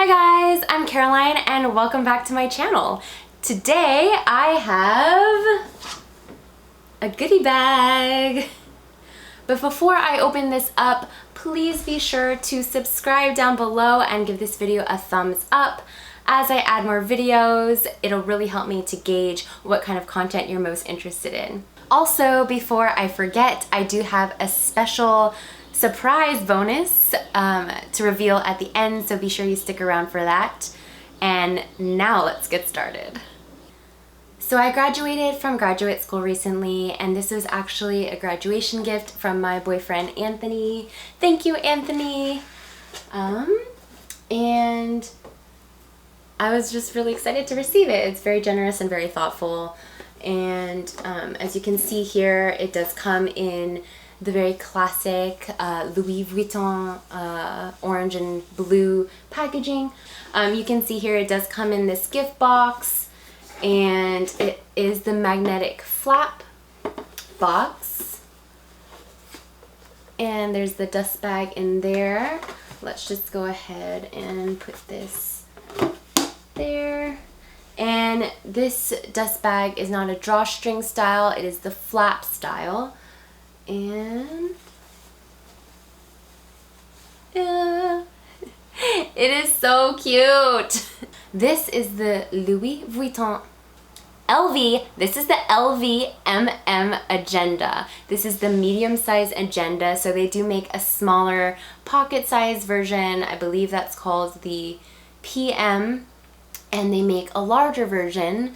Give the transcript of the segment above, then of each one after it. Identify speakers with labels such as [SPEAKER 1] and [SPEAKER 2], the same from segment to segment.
[SPEAKER 1] Hi guys, I'm Caroline and welcome back to my channel. Today I have a goodie bag. But before I open this up, please be sure to subscribe down below and give this video a thumbs up. As I add more videos, it'll really help me to gauge what kind of content you're most interested in. Also, before I forget, I do have a special surprise bonus to reveal at the end, so be sure you stick around for that. And now let's get started. So I graduated from graduate school recently, and this was actually a graduation gift from my boyfriend Anthony. Thank you, Anthony. And I was just really excited to receive it. It's very generous and very thoughtful. And as you can see here, it does come in the very classic Louis Vuitton orange and blue packaging. You can see here it does come in this gift box, and it is the magnetic flap box. And there's the dust bag in there. Let's just go ahead and put this there. And this dust bag is not a drawstring style, it is the flap style. And it is so cute. This is the Louis Vuitton LV. This is the LV Agenda. This is the medium size agenda. So they do make a smaller pocket size version. I believe that's called the PM. And they make a larger version,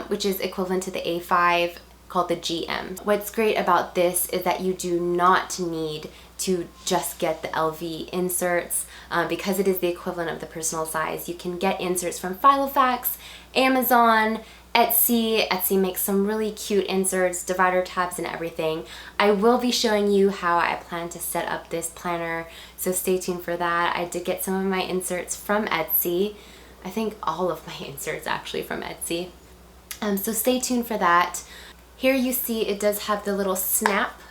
[SPEAKER 1] which is equivalent to the A5, called the GM. What's great about this is that you do not need to just get the LV inserts because it is the equivalent of the personal size. You can get inserts from Filofax, Amazon, Etsy. Etsy makes some really cute inserts, divider tabs and everything. I will be showing you how I plan to set up this planner, so stay tuned for that. I did get some of my inserts from Etsy. I think all of my inserts actually from Etsy. So stay tuned for that. Here you see it does have the little snap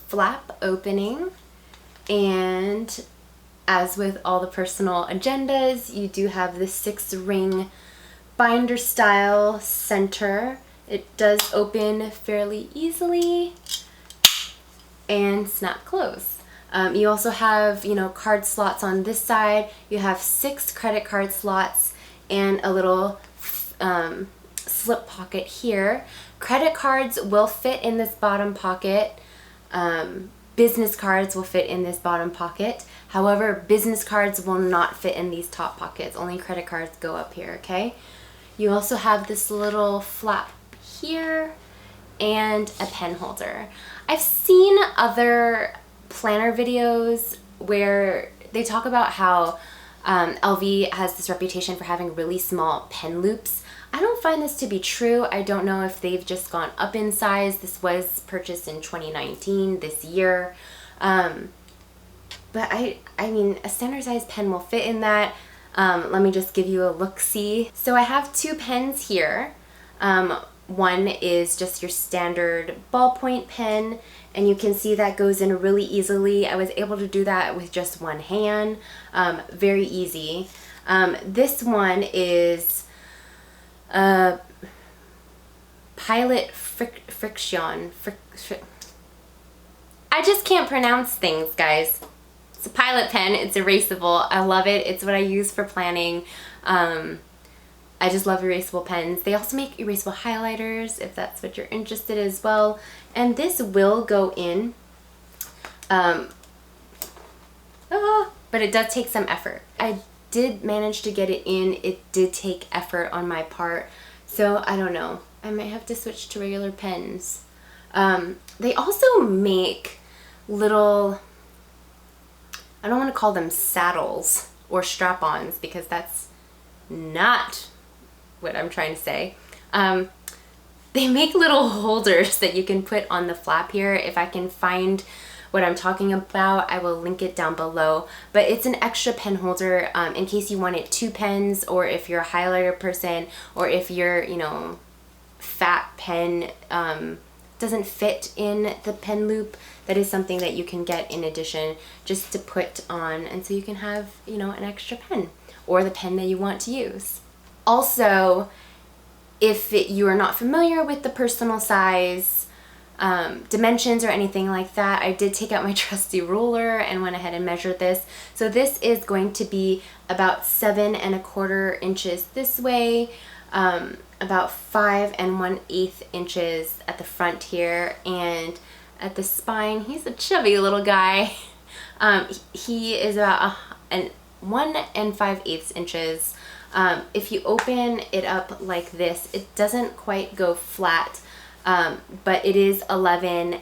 [SPEAKER 1] flap opening, and as with all the personal agendas, you do have the 6-ring binder style center. It does open fairly easily and snap close. You also have, card slots on this side. You have 6 credit card slots and a little slip pocket here. Credit cards will fit in this bottom pocket. Business cards will fit in this bottom pocket. However, business cards will not fit in these top pockets. Only credit cards go up here, okay? You also have this little flap here and a pen holder. I've seen other planner videos where they talk about how LV has this reputation for having really small pen loops. I don't find this to be true. I don't know if they've just gone up in size. This was purchased in 2019, this year. But I mean, a standard size pen will fit in that. Let me just give you a look-see. So I have 2 pens here. One is just your standard ballpoint pen, and you can see that goes in really easily. I was able to do that with just one hand. Very easy. This one is Pilot Friction. I just can't pronounce things, guys. It's a Pilot pen. It's erasable. I love it. It's what I use for planning. I just love erasable pens. They also make erasable highlighters if that's what you're interested in as well. And this will go in, but it does take some effort. I did manage to get it in. It did take effort on my part, so I don't know. I might have to switch to regular pens. They also make little, I don't want to call them saddles or strap-ons because that's not what I'm trying to say. They make little holders that you can put on the flap here. If I can find what I'm talking about, I will link it down below. But it's an extra pen holder in case you wanted 2 pens, or if you're a highlighter person, or if you're, fat pen doesn't fit in the pen loop, that is something that you can get in addition just to put on, and so you can have, you know, an extra pen or the pen that you want to use. Also, if you are not familiar with the personal size dimensions or anything like that, I did take out my trusty ruler and went ahead and measured this. So this is going to be about 7 1/4 inches this way, about 5 1/8 inches at the front here, and at the spine, he's a chubby little guy. He is about 1 5/8 inches. If you open it up like this, it doesn't quite go flat, but it is 11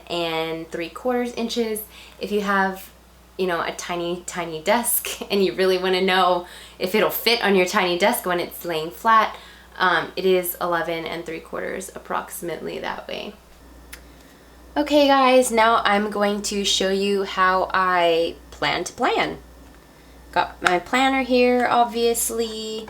[SPEAKER 1] 3/4 inches. If you have, you know, a tiny desk and you really want to know if it'll fit on your tiny desk when it's laying flat, it is 11 3/4 approximately that way. Okay guys, now I'm going to show you how I plan to plan. Got my planner here, obviously.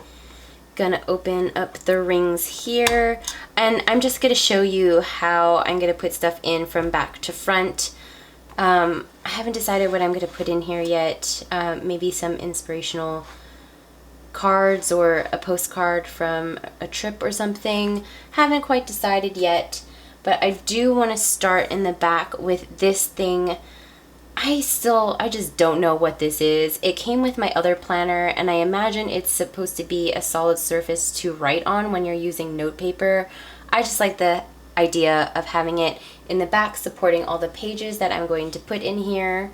[SPEAKER 1] Gonna open up the rings here, and I'm just gonna show you how I'm gonna put stuff in from back to front. I haven't decided what I'm gonna put in here yet. Maybe some inspirational cards or a postcard from a trip or something. Haven't quite decided yet, but I do want to start in the back with this thing. I just don't know what this is. It came with my other planner, and I imagine it's supposed to be a solid surface to write on when you're using note paper. I just like the idea of having it in the back supporting all the pages that I'm going to put in here.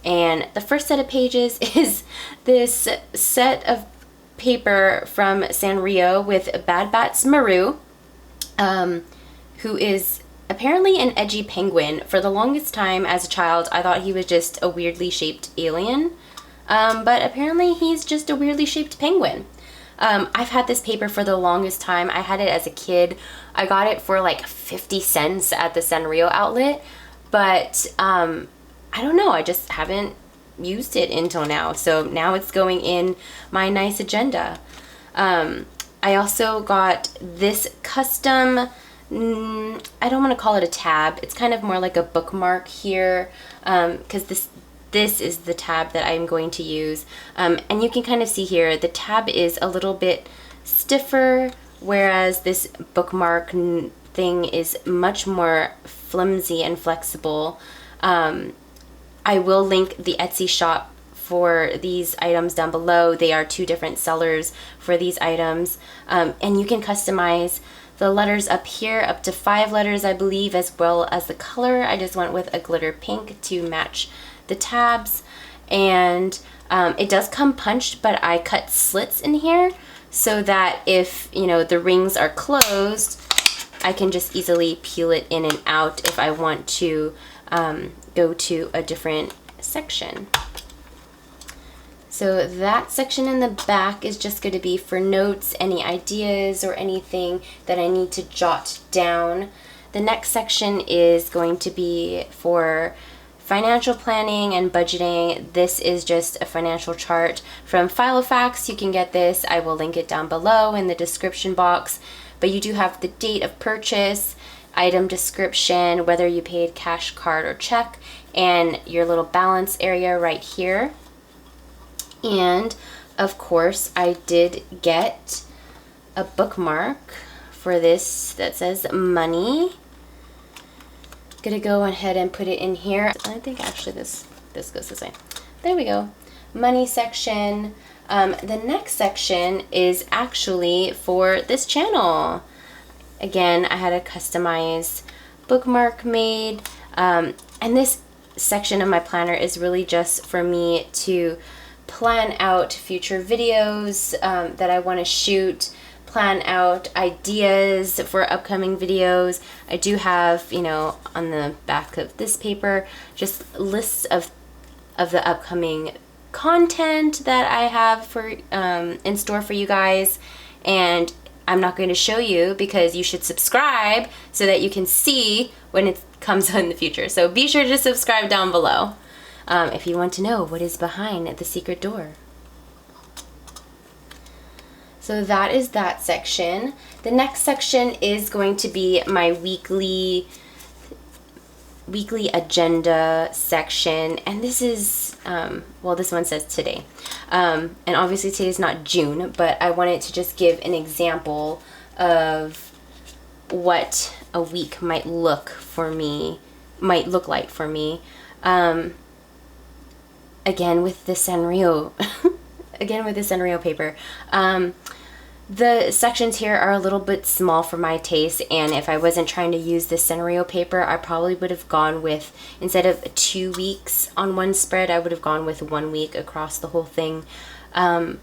[SPEAKER 1] And the first set of pages is this set of paper from Sanrio with Bad Bats Maru, who is apparently an edgy penguin. For the longest time as a child, I thought he was just a weirdly shaped alien, but apparently he's just a weirdly shaped penguin. I've had this paper for the longest time. I had it as a kid. I got it for like 50 cents at the Sanrio outlet, but I don't know, I just haven't used it until now. So now it's going in my nice agenda. I also got this custom, I don't want to call it a tab. It's kind of more like a bookmark here, because this is the tab that I'm going to use. And you can kind of see here, the tab is a little bit stiffer, whereas this bookmark thing is much more flimsy and flexible. I will link the Etsy shop for these items down below. They are 2 different sellers for these items, and you can customize the letters up here, up to 5 letters, I believe, as well as the color. I just went with a glitter pink to match the tabs, and it does come punched, but I cut slits in here so that if, you know, the rings are closed, I can just easily peel it in and out if I want to go to a different section. So that section in the back is just going to be for notes, any ideas or anything that I need to jot down. The next section is going to be for financial planning and budgeting. This is just a financial chart from Filofax. You can get this. I will link it down below in the description box. But you do have the date of purchase, item description, whether you paid cash, card, or check, and your little balance area right here. And of course, I did get a bookmark for this that says money. Gonna go ahead and put it in here. I think actually this goes this way. There we go. Money section. The next section is actually for this channel. Again, I had a customized bookmark made, and this section of my planner is really just for me to plan out future videos that I want to shoot, plan out ideas for upcoming videos. I do have, you know, on the back of this paper, just lists of the upcoming content that I have for in store for you guys, and I'm not going to show you because you should subscribe so that you can see when it comes in the future. So be sure to subscribe down below if you want to know what is behind the secret door. So that is that section. The next section is going to be my weekly weekly agenda section, and this is, well, this one says today. And obviously today is not June, but I wanted to just give an example of what a week might look like for me. Again with the Sanrio, paper. The sections here are a little bit small for my taste, and if I wasn't trying to use the Sanrio paper, I probably would have gone with, instead of 2 weeks on one spread, I would have gone with 1 week across the whole thing. But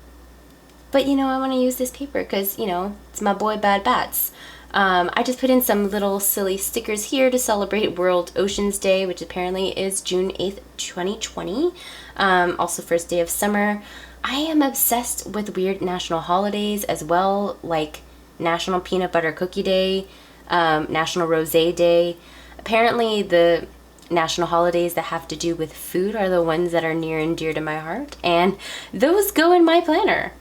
[SPEAKER 1] you know, I want to use this paper because, you know, it's my boy Bad Bats. I just put in some little silly stickers here to celebrate World Oceans Day, which apparently is June 8th, 2020. Also first day of summer. I am obsessed with weird national holidays as well, like National Peanut Butter Cookie Day, National Rosé Day. Apparently the national holidays that have to do with food are the ones that are near and dear to my heart, and those go in my planner.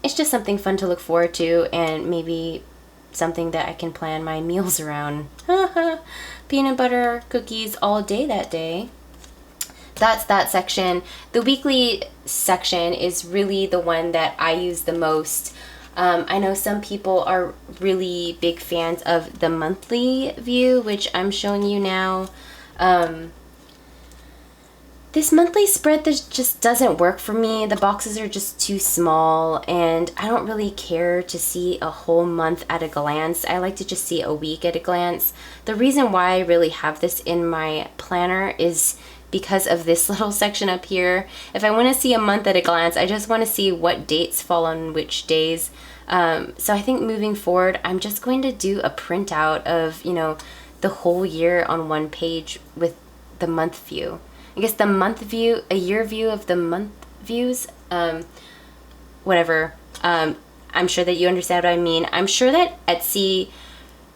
[SPEAKER 1] It's just something fun to look forward to, and maybe something that I can plan my meals around. Peanut butter cookies all day that day. That's that section. The weekly section is really the one that I use the most. I know some people are really big fans of the monthly view, which I'm showing you now. This monthly spread just doesn't work for me. The boxes are just too small, and I don't really care to see a whole month at a glance. I like to just see a week at a glance. The reason why I really have this in my planner is because of this little section up here. If I want to see a month at a glance, I just want to see what dates fall on which days. So I think moving forward, I'm just going to do a printout of, you know, the whole year on one page with the month view. I guess the month view, a year view of the month views, whatever. I'm sure that you understand what I mean. I'm sure that Etsy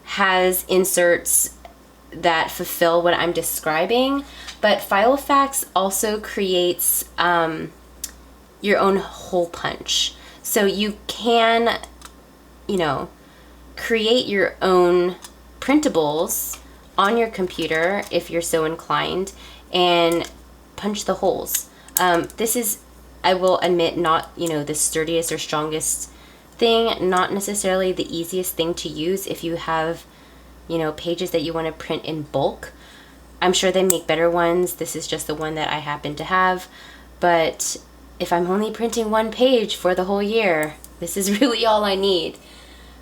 [SPEAKER 1] has inserts that fulfill what I'm describing, but Filofax also creates your own hole punch. So you can, you know, create your own printables on your computer if you're so inclined, and punch the holes. This is, I will admit, not, you know, the sturdiest or strongest thing, not necessarily the easiest thing to use if you have, you know, pages that you want to print in bulk. I'm sure they make better ones. This is just the one that I happen to have. But if I'm only printing one page for the whole year, this is really all I need.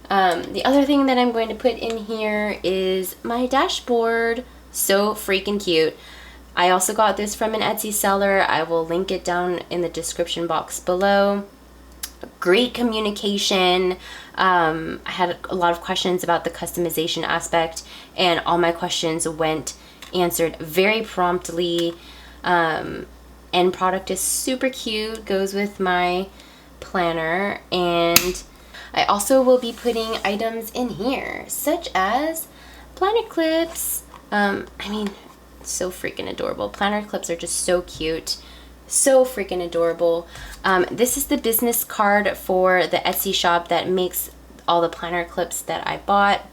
[SPEAKER 1] The other thing that I'm going to put in here is my dashboard. So freaking cute. I also got this from an Etsy seller. I will link it down in the description box below. Great communication. I had a lot of questions about the customization aspect, and all my questions went answered very promptly. End product is super cute, goes with my planner, and I also will be putting items in here such as planner clips. I mean, so freaking adorable. Planner clips are just so cute, so freaking adorable. This is the business card for the Etsy shop that makes all the planner clips that I bought.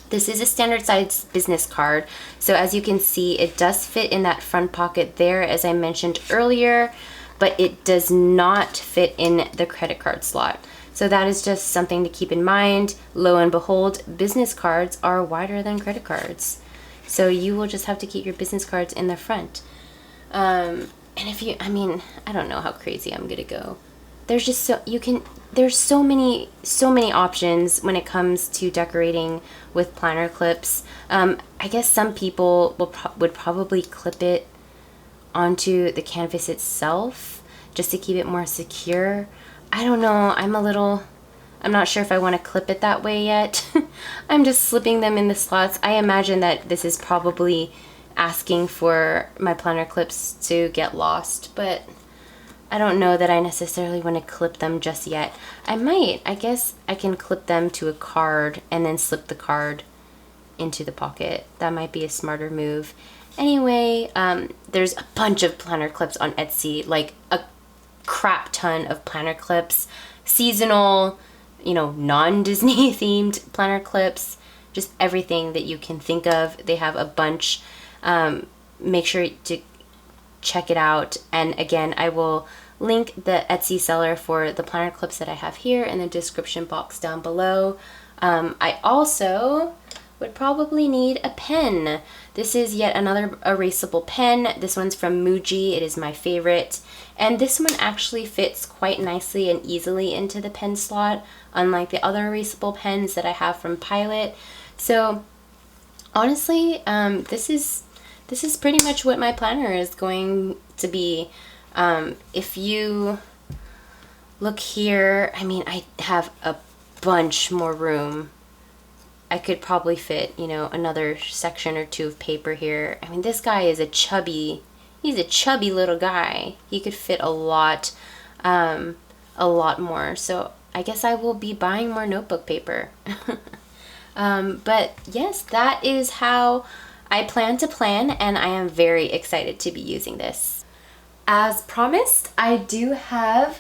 [SPEAKER 1] This is a standard size business card, so as you can see, it does fit in that front pocket there, as I mentioned earlier, but it does not fit in the credit card slot. So that is just something to keep in mind. Lo and behold, business cards are wider than credit cards. So you will just have to keep your business cards in the front. And if you, I mean, I don't know how crazy I'm gonna go. There's just there's so many options when it comes to decorating with planner clips. I guess some people would probably clip it onto the canvas itself just to keep it more secure. I don't know, I'm not sure if I want to clip it that way yet. I'm just slipping them in the slots. I imagine that this is probably asking for my planner clips to get lost, but I don't know that I necessarily want to clip them just yet. I might. I guess I can clip them to a card and then slip the card into the pocket. That might be a smarter move. Anyway, there's a bunch of planner clips on Etsy, like a crap ton of planner clips, seasonal, you know, non-Disney themed planner clips, just everything that you can think of. They have a bunch. Make sure to check it out. And again, I will link the Etsy seller for the planner clips that I have here in the description box down below. I also would probably need a pen. This is yet another erasable pen. This one's from Muji. It is my favorite. And this one actually fits quite nicely and easily into the pen slot, unlike the other erasable pens that I have from Pilot. So honestly, this is pretty much what my planner is going to be. If you look here, I mean, I have a bunch more room. I could probably fit, you know, another section or two of paper here. I mean, this guy is he's a chubby little guy. He could fit a lot more. So I guess I will be buying more notebook paper. But yes, that is how I plan to plan, and I am very excited to be using this. As promised, I do have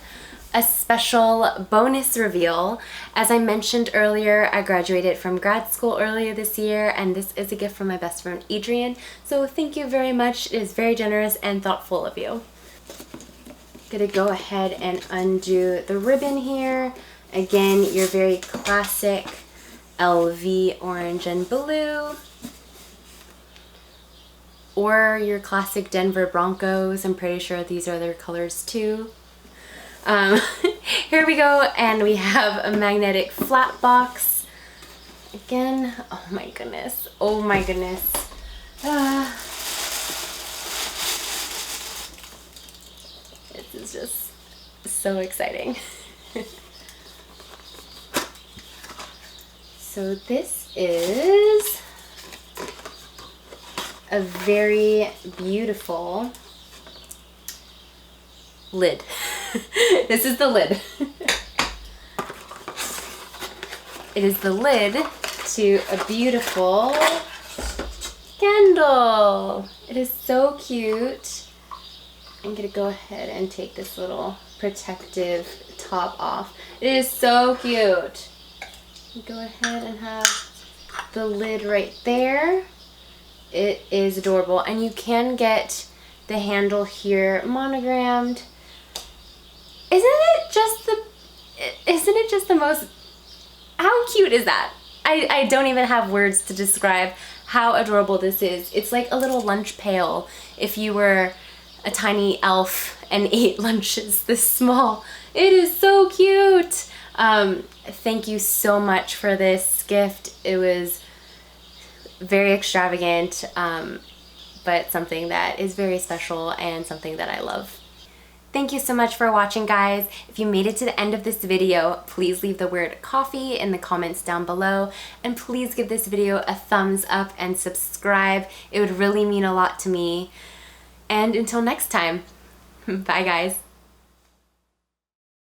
[SPEAKER 1] a special bonus reveal. As I mentioned earlier, I graduated from grad school earlier this year, and this is a gift from my best friend Adrian. So thank you very much. It is very generous and thoughtful of you. I'm gonna go ahead and undo the ribbon here. Again, your very classic LV orange and blue, or your classic Denver Broncos. I'm pretty sure these are their colors too. Here we go, and we have a magnetic flat box. Again, oh my goodness, oh my goodness. This is just so exciting. So this is a very beautiful lid. This is the lid. It is the lid to a beautiful candle. It is so cute. I'm gonna go ahead and take this little protective top off. It is so cute. Go ahead and have the lid right there. It is adorable, and you can get the handle here monogrammed. Isn't it just the most, how cute is that? I don't even have words to describe how adorable this is. It's like a little lunch pail if you were a tiny elf and ate lunches this small. It is so cute. Thank you so much for this gift. It was very extravagant, but something that is very special and something that I love. Thank you so much for watching, guys. If you made it to the end of this video, please leave the word coffee in the comments down below, and please give this video a thumbs up and subscribe. It would really mean a lot to me. And until next time, bye guys.